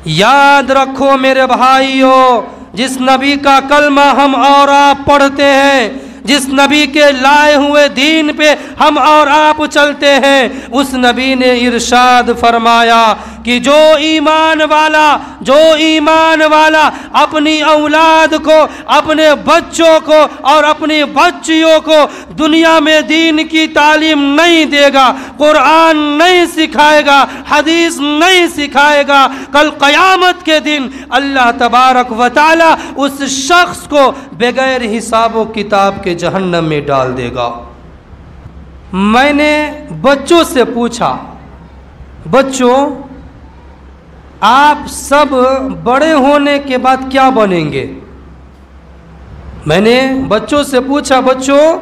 याद रखो मेरे भाइयों, जिस नबी का कलमा हम और आप पढ़ते हैं, जिस नबी के लाए हुए दीन पे हम और आप चलते हैं, उस नबी ने इरशाद फरमाया कि जो ईमान वाला अपनी औलाद को, अपने बच्चों को और अपनी बच्चियों को दुनिया में दीन की तालीम नहीं देगा, कुरान नहीं सिखाएगा, हदीस नहीं सिखाएगा, कल क़यामत के दिन अल्लाह तबारक व तआला उस शख्स को बगैर हिसाब व किताब के जहन्नम में डाल देगा। मैंने बच्चों से पूछा, बच्चों आप सब बड़े होने के बाद क्या बनेंगे? मैंने बच्चों से पूछा, बच्चों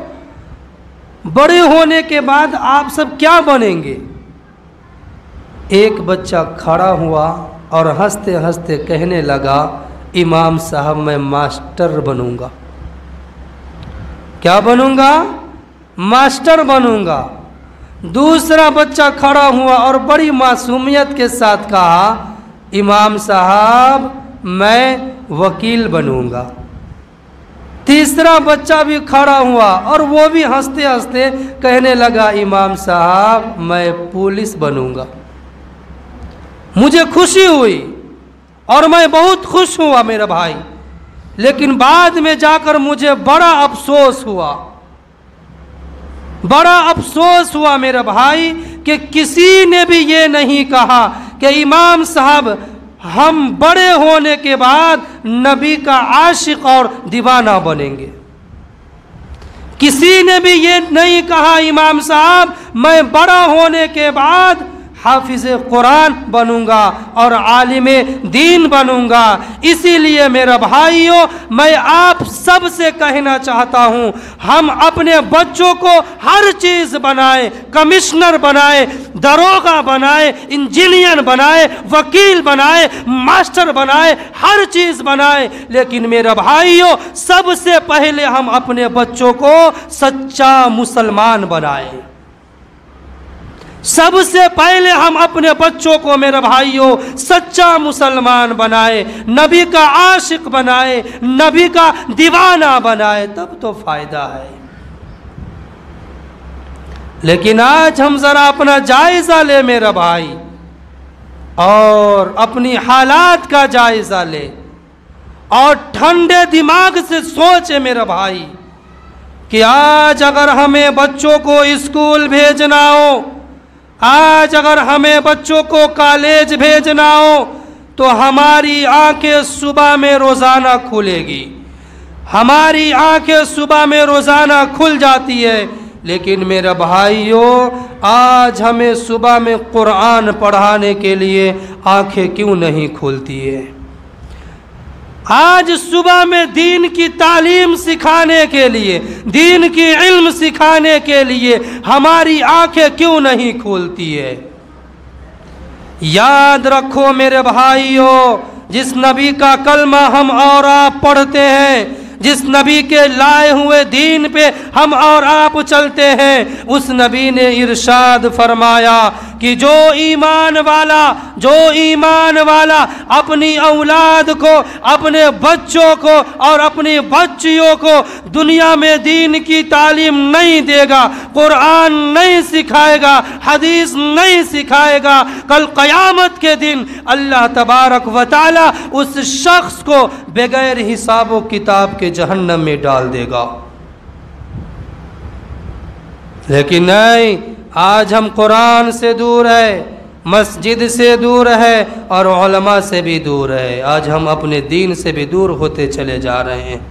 बड़े होने के बाद आप सब क्या बनेंगे? एक बच्चा खड़ा हुआ और हंसते हंसते कहने लगा, इमाम साहब मैं मास्टर बनूंगा। क्या बनूंगा? मास्टर बनूंगा। दूसरा बच्चा खड़ा हुआ और बड़ी मासूमियत के साथ कहा, इमाम साहब मैं वकील बनूंगा। तीसरा बच्चा भी खड़ा हुआ और वो भी हंसते हंसते कहने लगा, इमाम साहब मैं पुलिस बनूंगा। मुझे खुशी हुई और मैं बहुत खुश हुआ मेरा भाई, लेकिन बाद में जाकर मुझे बड़ा अफसोस हुआ मेरा भाई कि किसी ने भी ये नहीं कहा कि इमाम साहब हम बड़े होने के बाद नबी का आशिक और दीवाना बनेंगे। किसी ने भी ये नहीं कहा, इमाम साहब मैं बड़ा होने के बाद हाफिज कुरान बनूंगा और आलिमे दीन बनूंगा। इसीलिए मेरा भाइयों, मैं आप सब से कहना चाहता हूं, हम अपने बच्चों को हर चीज बनाए, कमिश्नर बनाए, दरोगा बनाए, इंजीनियर बनाए, वकील बनाए, मास्टर बनाए, हर चीज बनाए, लेकिन मेरा भाइयों सबसे पहले हम अपने बच्चों को सच्चा मुसलमान बनाए। सबसे पहले हम अपने बच्चों को मेरे भाइयों सच्चा मुसलमान बनाए, नबी का आशिक बनाए, नबी का दीवाना बनाए, तब तो फायदा है। लेकिन आज हम जरा अपना जायजा ले मेरा भाई, और अपनी हालात का जायजा ले और ठंडे दिमाग से सोचे मेरा भाई कि आज अगर हमें बच्चों को स्कूल भेजना हो, आज अगर हमें बच्चों को कॉलेज भेजना हो, तो हमारी आंखें सुबह में रोज़ाना खुलेगी, हमारी आंखें सुबह में रोज़ाना खुल जाती है। लेकिन मेरे भाइयों, आज हमें सुबह में कुरान पढ़ाने के लिए आंखें क्यों नहीं खुलती है? आज सुबह में दीन की तालीम सिखाने के लिए, दीन की इल्म सिखाने के लिए हमारी आंखें क्यों नहीं खुलती है? याद रखो मेरे भाइयों, जिस नबी का कलमा हम और आप पढ़ते हैं, जिस नबी के लाए हुए दीन पे हम और आप चलते हैं, उस नबी ने इरशाद फरमाया कि जो ईमान वाला अपनी औलाद को, अपने बच्चों को और अपनी बच्चियों को दुनिया में दीन की तालीम नहीं देगा, कुरान नहीं सिखाएगा, हदीस नहीं सिखाएगा, कल क़यामत के दिन अल्लाह तबारक व तआला उस शख्स को बगैर हिसाब व किताब के जहन्नम में डाल देगा। लेकिन नहीं, आज हम कुरान से दूर है, मस्जिद से दूर है और उलमा से भी दूर है। आज हम अपने दीन से भी दूर होते चले जा रहे हैं,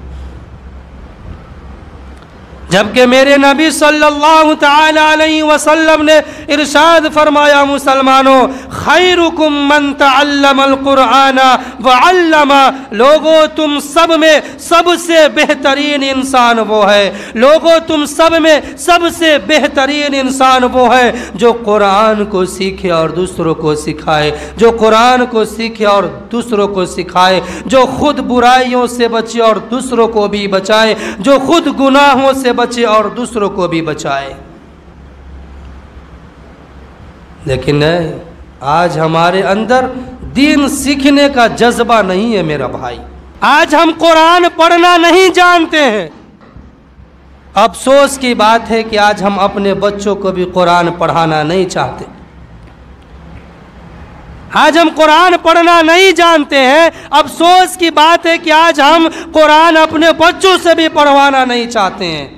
जबकि मेरे नबी सल्लल्लाहु तआला अलैहि वसल्लम ने इरशाद फरमाया, मुसलमानों खैरुकुम मन तअल्लमल कुरआन व अल्लमा, लोगों तुम सब में सबसे बेहतरीन इंसान वो है, लोगों तुम सब में सबसे बेहतरीन इंसान वो है जो कुरान को सीखे और दूसरों को सिखाए, जो कुरान को सीखे और दूसरों को सिखाए, जो खुद बुराइयों से बचे और दूसरों को भी बचाए, जो खुद गुनाहों से बचे और दूसरों को भी बचाए। लेकिन नहीं, आज हमारे अंदर दीन सीखने का जज्बा नहीं है मेरा भाई। आज हम कुरान पढ़ना नहीं जानते हैं। अफसोस की बात है कि आज हम अपने बच्चों को भी कुरान पढ़ाना नहीं चाहते। आज हम कुरान पढ़ना नहीं जानते हैं। अफसोस की बात है कि आज हम कुरान अपने बच्चों से भी पढ़वाना नहीं चाहते हैं।